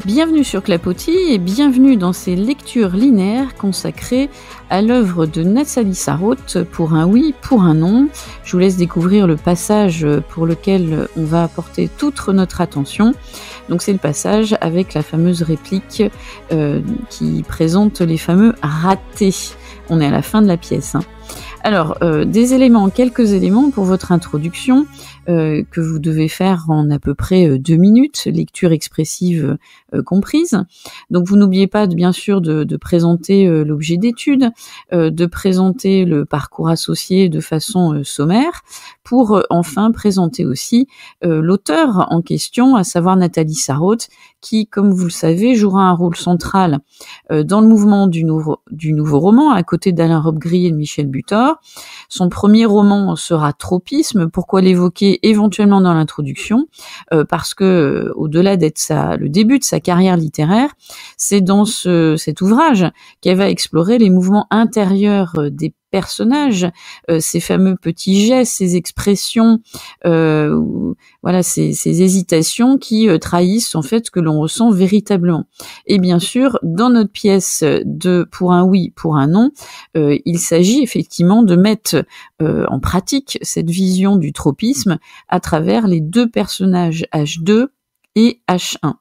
Bienvenue sur Clapotis et bienvenue dans ces lectures linéaires consacrées à l'œuvre de Nathalie Sarraute, Pour un oui, pour un non. Je vous laisse découvrir le passage pour lequel on va apporter toute notre attention. Donc c'est le passage avec la fameuse réplique qui présente les fameux ratés. On est à la fin de la pièce. Alors, quelques éléments pour votre introduction que vous devez faire en à peu près 2 minutes, lecture expressive comprise. Donc vous n'oubliez pas bien sûr de présenter l'objet d'étude, de présenter le parcours associé de façon sommaire, pour enfin présenter aussi l'auteur en question, à savoir Nathalie Sarraute, qui, comme vous le savez, jouera un rôle central dans le mouvement du nouveau roman, à côté d'Alain Robbe-Gris et de Michel Butor. Son premier roman sera Tropisme. Pourquoi l'évoquer éventuellement dans l'introduction? Parce que, au-delà d'être le début de sa carrière littéraire, c'est dans cet ouvrage qu'elle va explorer les mouvements intérieurs des personnages, ces fameux petits gestes, ces expressions, ces hésitations qui trahissent en fait ce que l'on ressent véritablement. Et bien sûr, dans notre pièce de Pour un oui, pour un non, il s'agit effectivement de mettre en pratique cette vision du tropisme à travers les deux personnages H2 et H1.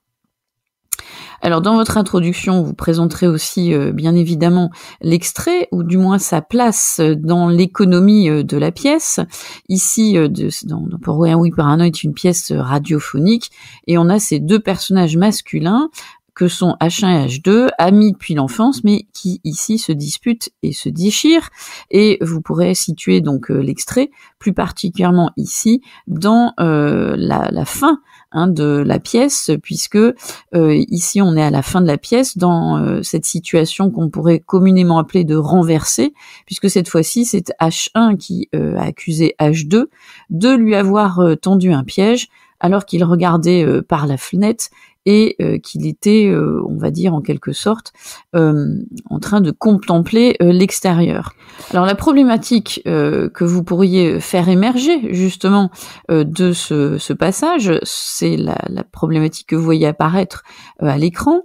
Alors dans votre introduction, vous présenterez aussi bien évidemment l'extrait, ou du moins sa place dans l'économie de la pièce. Ici, Pour un oui, pour un non est une pièce radiophonique, et on a ces deux personnages masculins que sont H1 et H2, amis depuis l'enfance, mais qui ici se disputent et se déchirent. Et vous pourrez situer donc l'extrait, plus particulièrement ici, dans la fin de la pièce, puisque ici on est à la fin de la pièce, dans cette situation qu'on pourrait communément appeler de renverser, puisque cette fois-ci c'est H1 qui a accusé H2 de lui avoir tendu un piège alors qu'il regardait par la fenêtre et qu'il était, on va dire en quelque sorte, en train de contempler l'extérieur. Alors la problématique que vous pourriez faire émerger justement de ce passage, c'est la problématique que vous voyez apparaître à l'écran.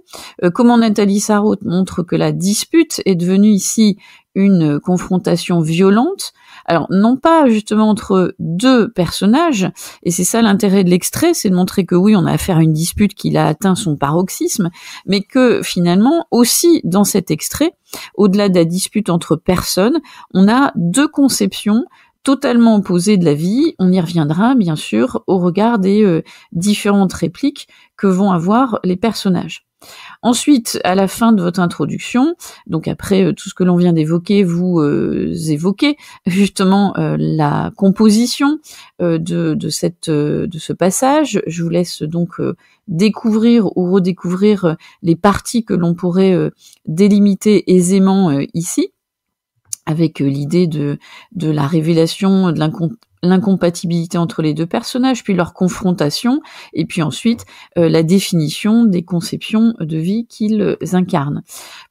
Comment Nathalie Sarraute montre que la dispute est devenue ici une confrontation violente, alors non pas justement entre deux personnages, et c'est ça l'intérêt de l'extrait, c'est de montrer que oui, on a affaire à une dispute qui a atteint son paroxysme, mais que finalement aussi dans cet extrait, au-delà de la dispute entre personnes, on a deux conceptions totalement opposées de la vie. On y reviendra bien sûr au regard des différentes répliques que vont avoir les personnages. Ensuite, à la fin de votre introduction, donc après tout ce que l'on vient d'évoquer, vous évoquez justement la composition de ce passage. Je vous laisse donc découvrir ou redécouvrir les parties que l'on pourrait délimiter aisément ici, avec l'idée de la révélation, de l'incompatibilité entre les deux personnages, puis leur confrontation, et puis ensuite la définition des conceptions de vie qu'ils incarnent.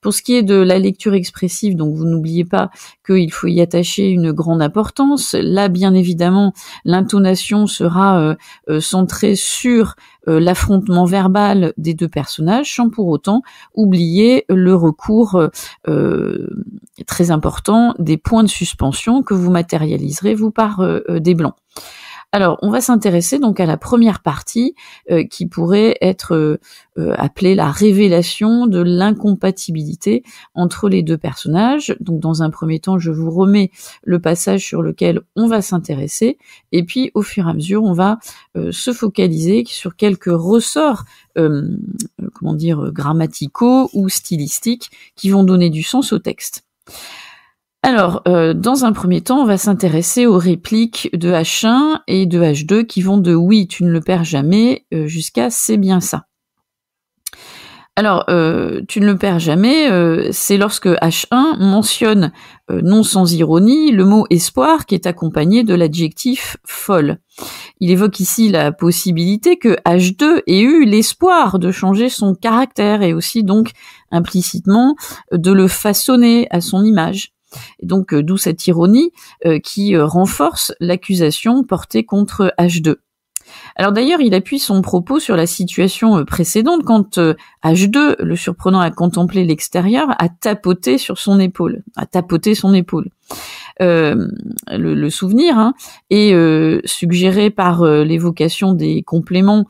Pour ce qui est de la lecture expressive, donc vous n'oubliez pas qu'il faut y attacher une grande importance. Là, bien évidemment, l'intonation sera centrée sur l'affrontement verbal des deux personnages, sans pour autant oublier le recours très important des points de suspension que vous matérialiserez, vous, par des blancs. Alors, on va s'intéresser donc à la première partie qui pourrait être appelée la révélation de l'incompatibilité entre les deux personnages. Donc, dans un premier temps, je vous remets le passage sur lequel on va s'intéresser, et puis au fur et à mesure, on va se focaliser sur quelques ressorts grammaticaux ou stylistiques qui vont donner du sens au texte. Alors, dans un premier temps, on va s'intéresser aux répliques de H1 et de H2 qui vont de « oui, tu ne le perds jamais » jusqu'à « c'est bien ça ». Alors, tu ne le perds jamais, c'est lorsque H1 mentionne, non sans ironie, le mot espoir qui est accompagné de l'adjectif folle. Il évoque ici la possibilité que H2 ait eu l'espoir de changer son caractère et aussi donc implicitement de le façonner à son image. Et donc d'où cette ironie qui renforce l'accusation portée contre H2. Alors d'ailleurs, il appuie son propos sur la situation précédente quand H2, le surprenant à contempler l'extérieur, a tapoté sur son épaule, le souvenir est suggéré par l'évocation des compléments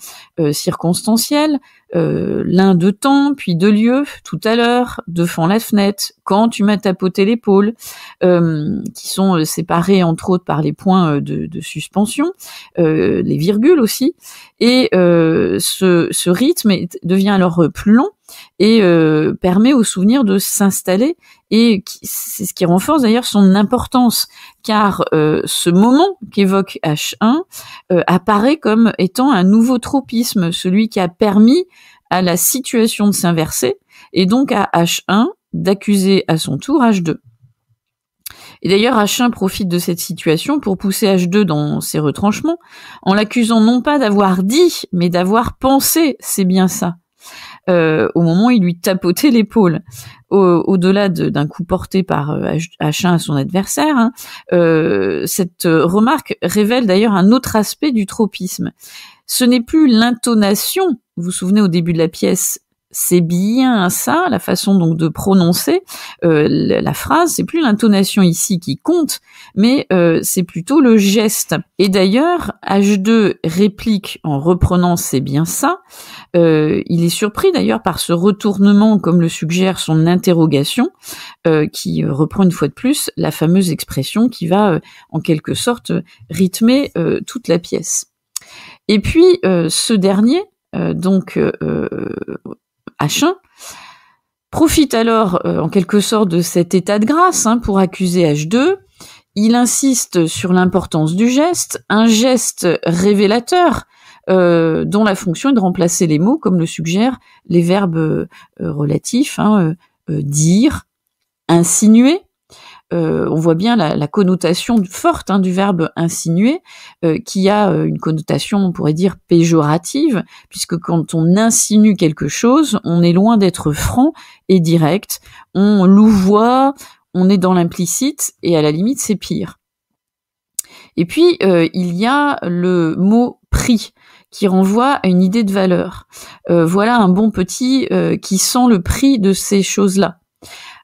circonstanciels, l'un de temps, puis de lieu, tout à l'heure, devant la fenêtre, quand tu m'as tapoté l'épaule, qui sont séparés entre autres par les points de suspension, les virgules aussi, et ce rythme devient alors plus long et permet au souvenir de s'installer, et c'est ce qui renforce d'ailleurs son importance, car ce moment qu'évoque H1 apparaît comme étant un nouveau tropisme, celui qui a permis à la situation de s'inverser, et donc à H1 d'accuser à son tour H2. Et d'ailleurs, H1 profite de cette situation pour pousser H2 dans ses retranchements, en l'accusant non pas d'avoir dit, mais d'avoir pensé, c'est bien ça. Au moment où il lui tapotait l'épaule. Au-delà d'un coup porté par H1 à son adversaire, cette remarque révèle d'ailleurs un autre aspect du tropisme. Ce n'est plus l'intonation, vous vous souvenez au début de la pièce, c'est bien ça, la façon donc de prononcer la phrase, c'est plus l'intonation ici qui compte, mais c'est plutôt le geste. Et d'ailleurs, H2 réplique en reprenant c'est bien ça. Il est surpris d'ailleurs par ce retournement, comme le suggère son interrogation, qui reprend une fois de plus la fameuse expression qui va en quelque sorte rythmer toute la pièce. Et puis ce dernier, H1, profite alors en quelque sorte de cet état de grâce pour accuser H2. Il insiste sur l'importance du geste, un geste révélateur dont la fonction est de remplacer les mots, comme le suggèrent les verbes relatifs, dire, insinuer. On voit bien la connotation forte du verbe insinuer, qui a une connotation, on pourrait dire, péjorative, puisque quand on insinue quelque chose, on est loin d'être franc et direct, on louvoie, on est dans l'implicite, et à la limite, c'est pire. Et puis, il y a le mot prix, qui renvoie à une idée de valeur. Voilà un bon petit qui sent le prix de ces choses-là.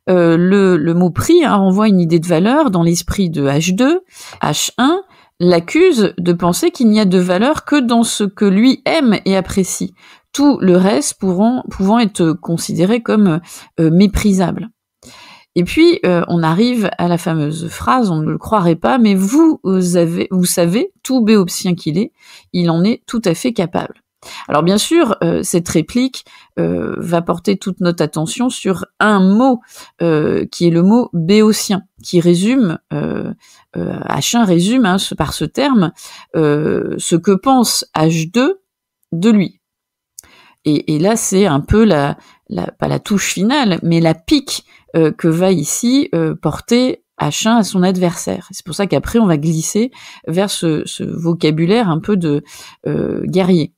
Le mot prix renvoie à une idée de valeur dans l'esprit de H2. H1 l'accuse de penser qu'il n'y a de valeur que dans ce que lui aime et apprécie, tout le reste pouvant être considéré comme méprisable. Et puis on arrive à la fameuse phrase, on ne le croirait pas, mais vous savez, tout béotien qu'il est, il en est tout à fait capable. Alors bien sûr, cette réplique va porter toute notre attention sur un mot qui est le mot béotien, qui résume, H1 résume par ce terme ce que pense H2 de lui. Et là, c'est un peu pas la touche finale, mais la pique que va ici porter H1 à son adversaire. C'est pour ça qu'après, on va glisser vers ce vocabulaire un peu de guerrier.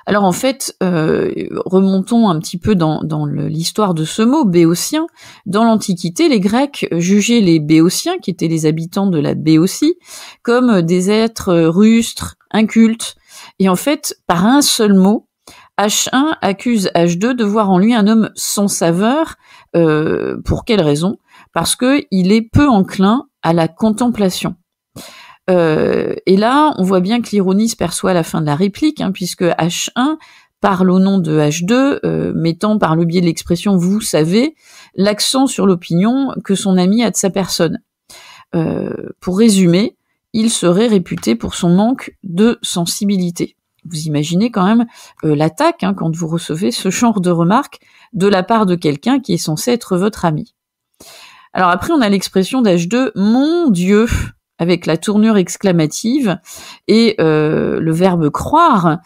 Alors en fait, remontons un petit peu dans l'histoire de ce mot, béotien. Dans l'Antiquité, les Grecs jugeaient les béotiens, qui étaient les habitants de la Béotie, comme des êtres rustres, incultes. Et en fait, par un seul mot, H1 accuse H2 de voir en lui un homme sans saveur. Pour quelle raison ? Parce que il est peu enclin à la contemplation. Et là, on voit bien que l'ironie se perçoit à la fin de la réplique, puisque H1 parle au nom de H2, mettant par le biais de l'expression « vous savez » l'accent sur l'opinion que son ami a de sa personne. Pour résumer, il serait réputé pour son manque de sensibilité. Vous imaginez quand même l'attaque quand vous recevez ce genre de remarques de la part de quelqu'un qui est censé être votre ami. Alors après, on a l'expression d'H2 « mon Dieu » avec la tournure exclamative et le verbe croire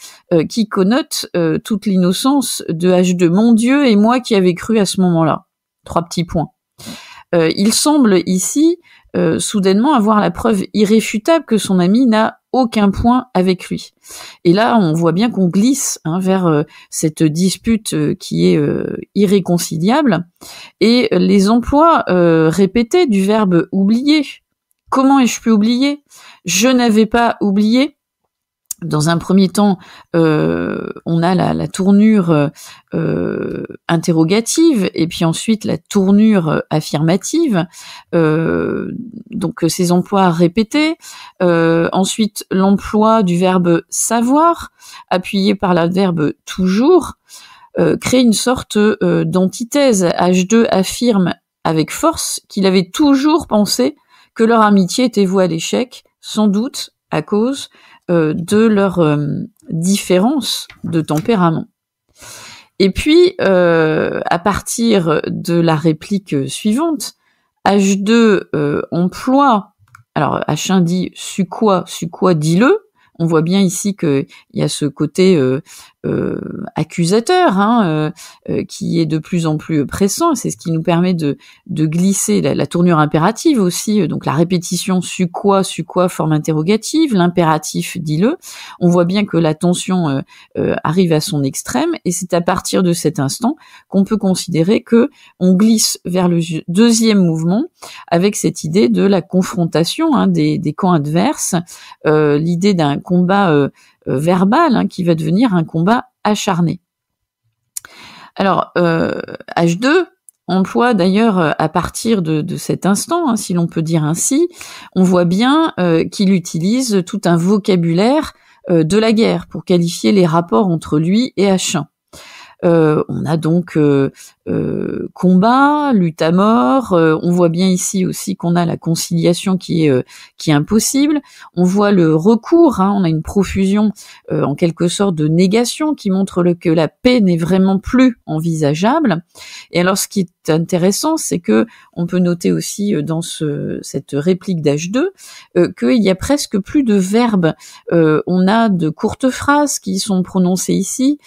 qui connote toute l'innocence de H2. Mon Dieu, et moi qui avais cru à ce moment-là. 3 petits points. Il semble ici soudainement avoir la preuve irréfutable que son ami n'a aucun point avec lui. Et là, on voit bien qu'on glisse vers cette dispute qui est irréconciliable. Et les emplois répétés du verbe oublier. Comment ai-je pu oublier ? Je n'avais pas oublié. Dans un premier temps, on a la tournure interrogative et puis ensuite la tournure affirmative. Donc ces emplois répétés. Ensuite, l'emploi du verbe savoir, appuyé par l'adverbe toujours, crée une sorte d'antithèse. H2 affirme avec force qu'il avait toujours pensé que leur amitié était vouée à l'échec, sans doute à cause de leur différence de tempérament. Et puis, à partir de la réplique suivante, H2 emploie, alors H1 dit « su quoi, dis-le ». On voit bien ici qu'il y a ce côté accusateur qui est de plus en plus pressant. C'est ce qui nous permet de glisser la tournure impérative aussi. Donc la répétition su quoi, forme interrogative, l'impératif dis-le. On voit bien que la tension arrive à son extrême et c'est à partir de cet instant qu'on peut considérer que on glisse vers le deuxième mouvement avec cette idée de la confrontation des camps adverses, l'idée d'un combat verbal qui va devenir un combat acharné. Alors, H2 emploie d'ailleurs à partir de cet instant, si l'on peut dire ainsi, on voit bien qu'il utilise tout un vocabulaire de la guerre pour qualifier les rapports entre lui et H1. On a donc combat, lutte à mort. On voit bien ici aussi qu'on a la conciliation qui est impossible. On voit le recours. On a une profusion en quelque sorte de négation qui montre que la paix n'est vraiment plus envisageable. Et alors, ce qui est intéressant, c'est que on peut noter aussi dans cette réplique d'H2 qu'il y a presque plus de verbes. On a de courtes phrases qui sont prononcées ici,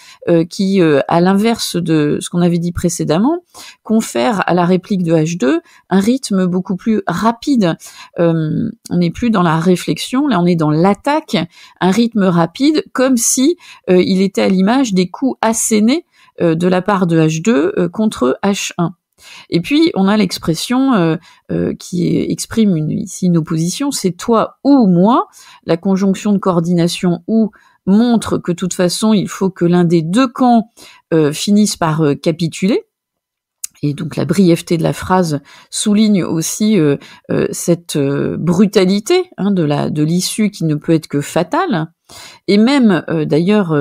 qui à l'inverse de ce qu'on avait dit précédemment, confère à la réplique de H2 un rythme beaucoup plus rapide. On n'est plus dans la réflexion, là on est dans l'attaque, un rythme rapide, comme si il était à l'image des coups assénés de la part de H2 contre H1. Et puis on a l'expression qui exprime ici une opposition, c'est toi ou moi, la conjonction de coordination ou montre que de toute façon il faut que l'un des deux camps finisse par capituler. Et donc la brièveté de la phrase souligne aussi cette brutalité de l'issue qui ne peut être que fatale. Et même d'ailleurs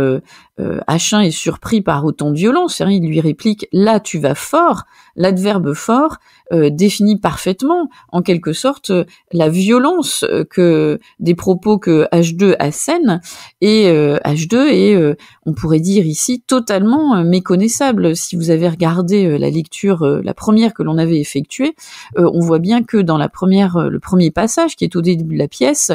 H1 est surpris par autant de violence, il lui réplique « là tu vas fort », l'adverbe fort définit parfaitement en quelque sorte la violence des propos que H2 assène, et H2 est, on pourrait dire ici, totalement méconnaissable. Si vous avez regardé la lecture, la première que l'on avait effectuée, on voit bien que dans le premier passage qui est au début de la pièce,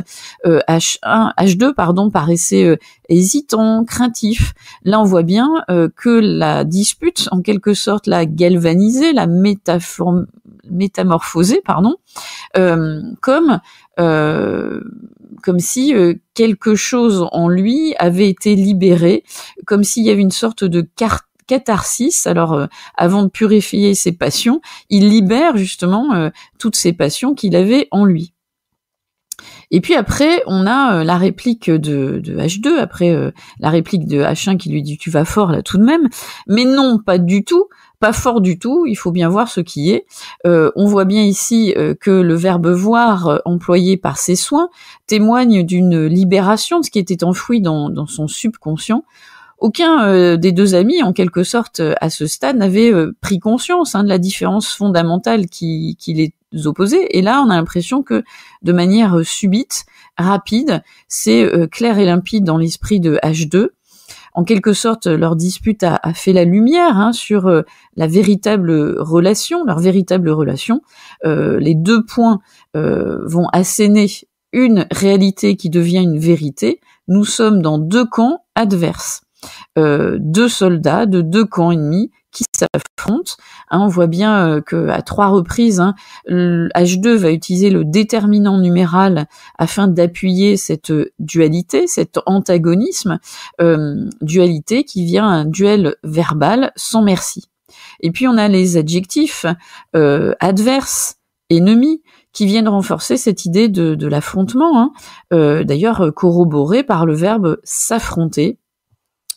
H2 paraissait hésitant, craintif. Là, on voit bien que la dispute, en quelque sorte, l'a galvanisé, l'a métamorphosé, comme si quelque chose en lui avait été libéré, comme s'il y avait une sorte de catharsis. Alors, avant de purifier ses passions, il libère justement toutes ces passions qu'il avait en lui. Et puis après, on a la réplique de H2, après la réplique de H1 qui lui dit « tu vas fort là tout de même », mais non, pas du tout, pas fort du tout, il faut bien voir ce qui est. On voit bien ici que le verbe « voir » employé par ses soins témoigne d'une libération de ce qui était enfoui dans son subconscient. Aucun des deux amis, en quelque sorte, à ce stade, n'avait pris conscience de la différence fondamentale qui les opposait. Et là, on a l'impression que, de manière subite, rapide, c'est clair et limpide dans l'esprit de H2. En quelque sorte, leur dispute a fait la lumière sur la véritable relation, leur véritable relation. Les deux points vont asséner une réalité qui devient une vérité. Nous sommes dans deux camps adverses. Deux soldats de deux camps ennemis qui s'affrontent. On voit bien que à 3 reprises, H2 va utiliser le déterminant numéral afin d'appuyer cette dualité, cet antagonisme, dualité qui vient un duel verbal sans merci. Et puis on a les adjectifs adverses, ennemis, qui viennent renforcer cette idée de l'affrontement, hein, d'ailleurs corroborée par le verbe s'affronter.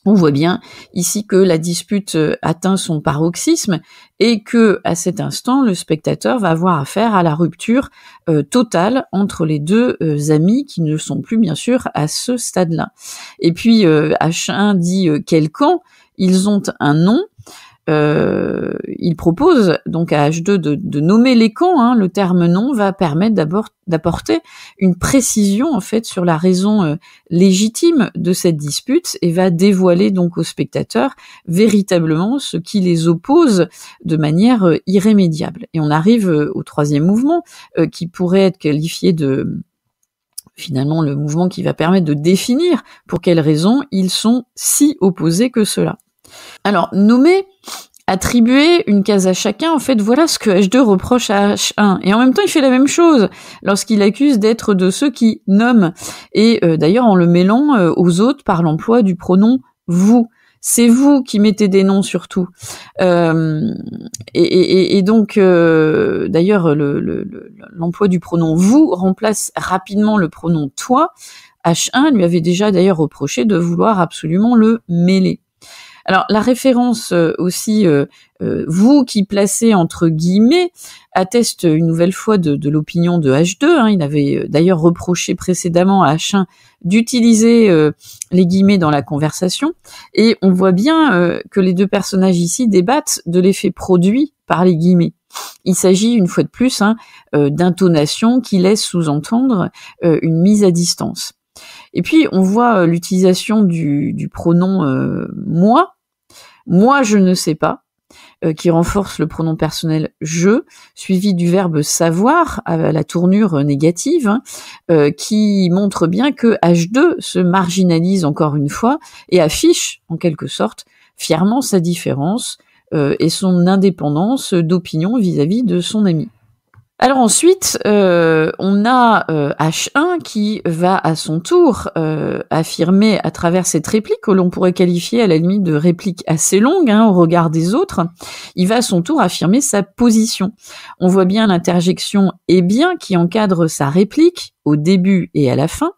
On voit bien ici que la dispute atteint son paroxysme et que, à cet instant, le spectateur va avoir affaire à la rupture totale entre les deux amis qui ne sont plus, bien sûr, à ce stade-là. Et puis, H1 dit quel camp? Ils ont un nom. Il propose donc à H2 de nommer les camps, hein. Le terme nom va permettre d'apporter une précision en fait sur la raison légitime de cette dispute et va dévoiler donc au spectateur véritablement ce qui les oppose de manière irrémédiable. Et on arrive au troisième mouvement qui pourrait être qualifié de finalement le mouvement qui va permettre de définir pour quelles raisons ils sont si opposés que cela. Alors, nommer, attribuer une case à chacun, en fait, voilà ce que H2 reproche à H1. Et en même temps, il fait la même chose lorsqu'il accuse d'être de ceux qui nomment. Et d'ailleurs, en le mêlant aux autres par l'emploi du pronom « vous ». C'est vous qui mettez des noms surtout. Et donc, d'ailleurs, l'emploi du pronom « vous » remplace rapidement le pronom « toi ». H1 lui avait déjà d'ailleurs reproché de vouloir absolument le mêler. Alors la référence aussi vous qui placez entre guillemets atteste une nouvelle fois de l'opinion de H2. Hein. Il avait d'ailleurs reproché précédemment à H1 d'utiliser les guillemets dans la conversation et on voit bien que les deux personnages ici débattent de l'effet produit par les guillemets. Il s'agit une fois de plus d'intonation qui laisse sous-entendre une mise à distance. Et puis on voit l'utilisation du pronom moi. Moi, je ne sais pas, qui renforce le pronom personnel je, suivi du verbe savoir à la tournure négative, hein, qui montre bien que H2 se marginalise encore une fois et affiche, en quelque sorte, fièrement sa différence et son indépendance d'opinion vis-à-vis de son ami. Alors ensuite, on a H1 qui va à son tour affirmer à travers cette réplique que l'on pourrait qualifier à la limite de réplique assez longue hein, au regard des autres. Il va à son tour affirmer sa position. On voit bien l'interjection « et bien » qui encadre sa réplique au début et à la fin.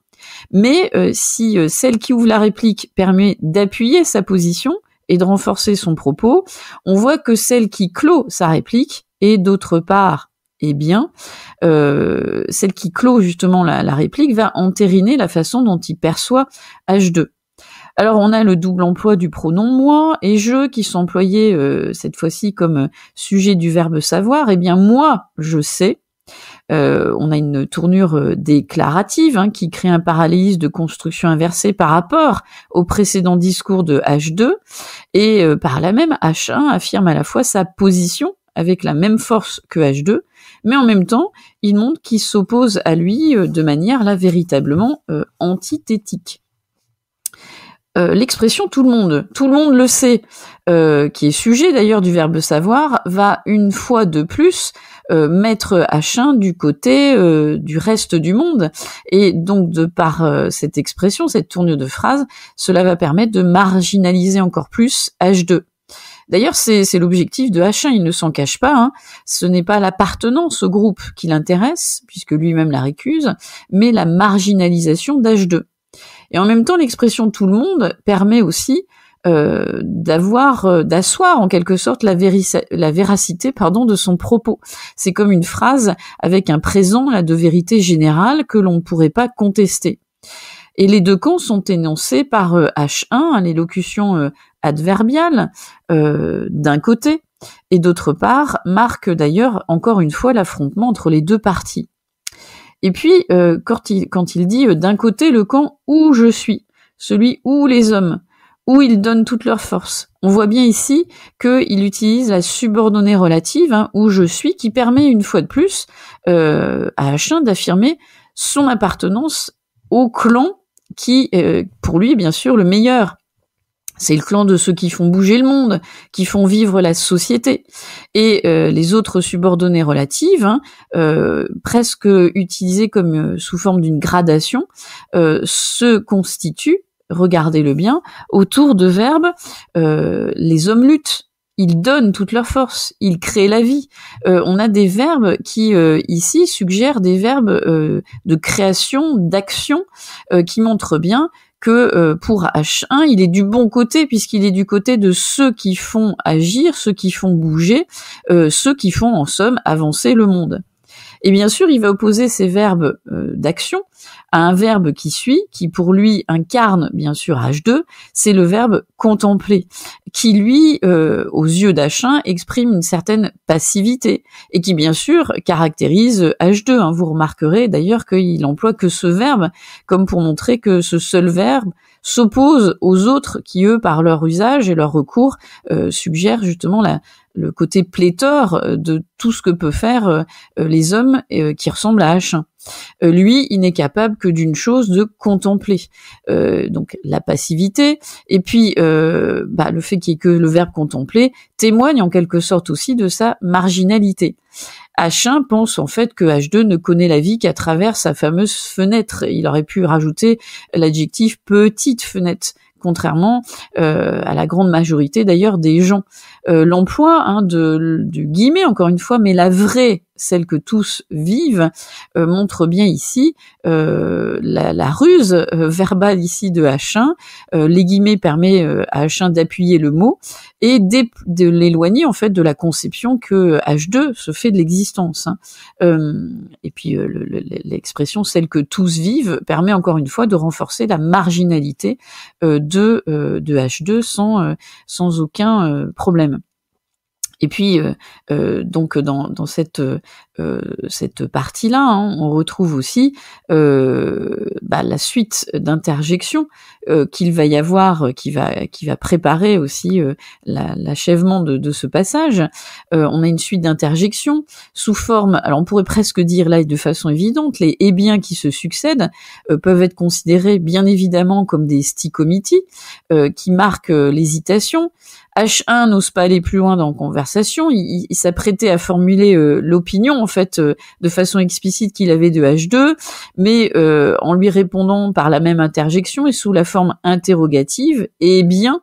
Mais si celle qui ouvre la réplique permet d'appuyer sa position et de renforcer son propos, on voit que celle qui clôt sa réplique est d'autre part eh bien, celle qui clôt justement la réplique va entériner la façon dont il perçoit H2. Alors on a le double emploi du pronom moi et je qui sont employés cette fois-ci comme sujet du verbe savoir. Eh bien moi je sais. On a une tournure déclarative hein, qui crée un parallélisme de construction inversée par rapport au précédent discours de H2 et par là même H1 affirme à la fois sa position avec la même force que H2, mais en même temps, il montre qu'il s'oppose à lui de manière là véritablement antithétique. L'expression tout le monde le sait, qui est sujet d'ailleurs du verbe savoir, va une fois de plus mettre H1 du côté du reste du monde, et donc de par cette expression, cette tournure de phrase, cela va permettre de marginaliser encore plus H2. D'ailleurs, c'est l'objectif de H1, il ne s'en cache pas, hein. Ce n'est pas l'appartenance au groupe qui l'intéresse, puisque lui-même la récuse, mais la marginalisation d'H2. Et en même temps, l'expression tout le monde permet aussi d'asseoir en quelque sorte la véracité de son propos. C'est comme une phrase avec un présent là, de vérité générale que l'on ne pourrait pas contester. Et les deux camps sont énoncés par H1, l'élocution adverbiale d'un côté, et d'autre part, marque d'ailleurs encore une fois l'affrontement entre les deux parties. Et puis, quand il dit d'un côté le camp où je suis, celui où les hommes, où ils donnent toute leur force. On voit bien ici qu'il utilise la subordonnée relative, hein, où je suis, qui permet une fois de plus à H1 d'affirmer son appartenance au clan qui, pour lui, est bien sûr le meilleur. C'est le clan de ceux qui font bouger le monde, qui font vivre la société. Et les autres subordonnées relatives, hein, presque utilisées comme sous forme d'une gradation, se constituent, regardez-le bien, autour de verbes les hommes luttent, ils donnent toute leur force, ils créent la vie. On a des verbes qui, ici, suggèrent des verbes de création, d'action, qui montrent bien que pour H1, il est du bon côté, puisqu'il est du côté de ceux qui font agir, ceux qui font bouger, ceux qui font, en somme, avancer le monde. Et bien sûr, il va opposer ces verbes d'action à un verbe qui suit, qui pour lui incarne bien sûr H2, c'est le verbe contempler, qui lui, aux yeux d'H1, exprime une certaine passivité, et qui bien sûr caractérise H2. Hein. Vous remarquerez d'ailleurs qu'il emploie que ce verbe, comme pour montrer que ce seul verbe s'oppose aux autres qui, eux, par leur usage et leur recours, suggèrent justement le côté pléthore de tout ce que peut faire les hommes qui ressemblent à H1. Lui, il n'est capable que d'une chose, de contempler. Donc la passivité, et puis le fait qu'il y ait que le verbe contempler témoigne en quelque sorte aussi de sa marginalité. H1 pense en fait que H2 ne connaît la vie qu'à travers sa fameuse fenêtre. Il aurait pu rajouter l'adjectif petite fenêtre, contrairement à la grande majorité d'ailleurs des gens. L'emploi du guillemet, encore une fois, mais la vraie, celle que tous vivent, montre bien ici la ruse verbale ici de H1. Les guillemets permet à H1 d'appuyer le mot et de l'éloigner en fait de la conception que H2 se fait de l'existence. Et puis l'expression celle que tous vivent permet encore une fois de renforcer la marginalité de H2 sans aucun problème. Et puis donc dans cette partie-là, hein, on retrouve aussi la suite d'interjections qu'il va y avoir, qui va préparer aussi l'achèvement de ce passage. On a une suite d'interjections sous forme, alors on pourrait presque dire là de façon évidente, les et bien qui se succèdent peuvent être considérés bien évidemment comme des stichomitis qui marquent l'hésitation. H1 n'ose pas aller plus loin dans la conversation, il s'apprêtait à formuler l'opinion en fait de façon explicite qu'il avait de H2, mais en lui répondant par la même interjection et sous la forme interrogative, et bien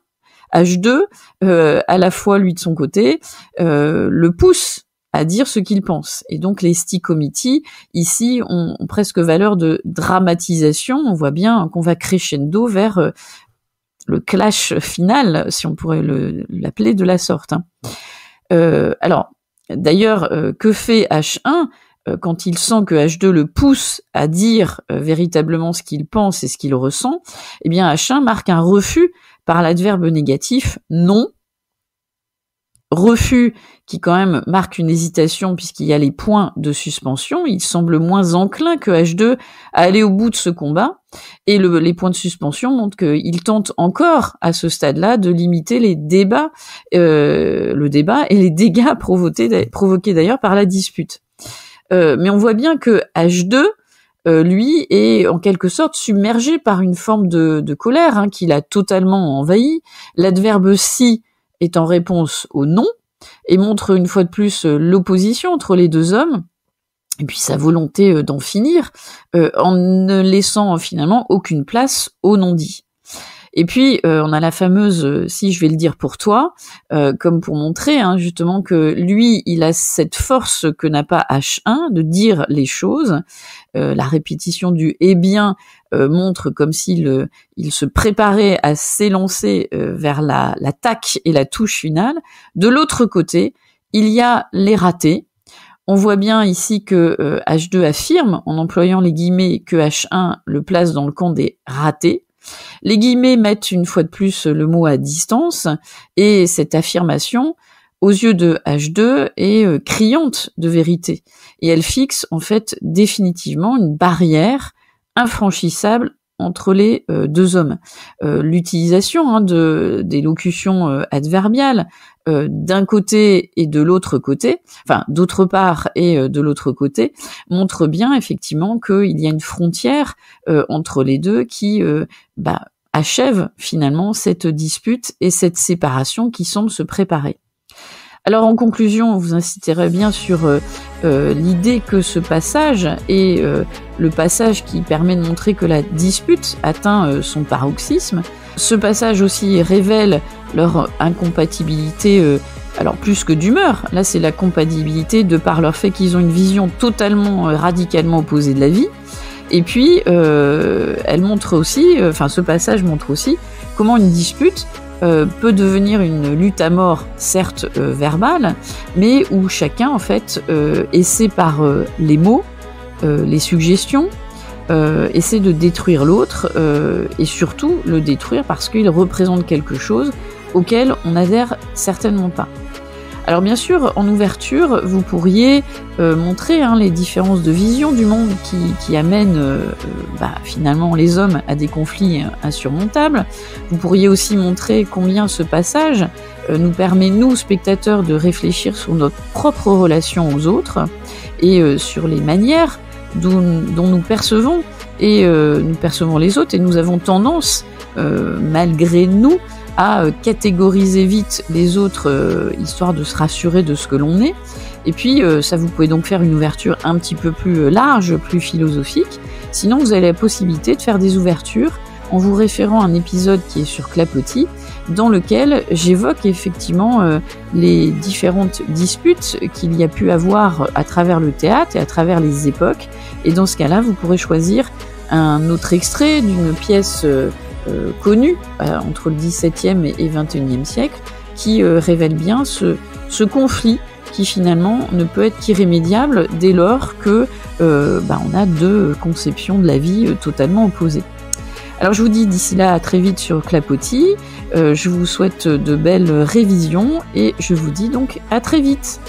H2, à la fois lui de son côté, le pousse à dire ce qu'il pense. Et donc les stichomitis, ici, ont presque valeur de dramatisation. On voit bien qu'on va crescendo vers le clash final, si on pourrait l'appeler de la sorte. Hein. Alors, d'ailleurs, que fait H1 quand il sent que H2 le pousse à dire véritablement ce qu'il pense et ce qu'il ressent? Eh bien, H1 marque un refus par l'adverbe négatif non. Refus qui quand même marque une hésitation puisqu'il y a les points de suspension. Il semble moins enclin que H2 à aller au bout de ce combat. Et les points de suspension montrent qu'il tente encore à ce stade-là de limiter le débat et les dégâts provoqués d'ailleurs par la dispute. Mais on voit bien que H2, lui, est en quelque sorte submergé par une forme de colère hein, qui l'a totalement envahi. L'adverbe si est en réponse au non, et montre une fois de plus l'opposition entre les deux hommes, et puis sa volonté d'en finir, en ne laissant finalement aucune place au non-dit. Et puis, on a la fameuse « si je vais le dire pour toi », comme pour montrer hein, justement que lui, il a cette force que n'a pas H1 de dire les choses. La répétition du « eh bien » montre comme s'il se préparait à s'élancer vers l'attaque et la touche finale. De l'autre côté, il y a les ratés. On voit bien ici que H2 affirme, en employant les guillemets, que H1 le place dans le camp des ratés. Les guillemets mettent une fois de plus le mot à distance, et cette affirmation, aux yeux de H2, est criante de vérité. Et elle fixe en fait définitivement une barrière infranchissable entre les deux hommes. L'utilisation hein, des locutions adverbiales d'un côté et de l'autre côté, enfin d'autre part et de l'autre côté, montre bien effectivement qu'il y a une frontière entre les deux qui achève finalement cette dispute et cette séparation qui semble se préparer. Alors en conclusion, on vous inciterait bien sur l'idée que ce passage est le passage qui permet de montrer que la dispute atteint son paroxysme. Ce passage aussi révèle leur incompatibilité alors plus que d'humeur, là c'est la compatibilité de par leur fait qu'ils ont une vision totalement, radicalement opposée de la vie. Et puis, elle montre aussi, ce passage montre aussi comment une dispute peut devenir une lutte à mort, certes verbale, mais où chacun en fait essaie par les mots, les suggestions, essaie de détruire l'autre et surtout le détruire parce qu'il représente quelque chose auquel on n'adhère certainement pas. Alors bien sûr, en ouverture, vous pourriez montrer les différences de vision du monde qui amènent finalement les hommes à des conflits insurmontables. Vous pourriez aussi montrer combien ce passage nous permet, nous, spectateurs, de réfléchir sur notre propre relation aux autres et sur les manières dont nous percevons nous percevons les autres, et nous avons tendance, malgré nous, à catégoriser vite les autres, histoire de se rassurer de ce que l'on est. Et puis, ça, vous pouvez donc faire une ouverture un petit peu plus large, plus philosophique. Sinon, vous avez la possibilité de faire des ouvertures en vous référant à un épisode qui est sur Clapotis, dans lequel j'évoque effectivement les différentes disputes qu'il y a pu avoir à travers le théâtre et à travers les époques. Et dans ce cas-là, vous pourrez choisir un autre extrait d'une pièce connue entre le XVIIe et XXIe siècle, qui révèle bien ce conflit qui finalement ne peut être qu'irrémédiable dès lors que on a deux conceptions de la vie totalement opposées. Alors je vous dis d'ici là à très vite sur Clapotis, je vous souhaite de belles révisions et je vous dis donc à très vite.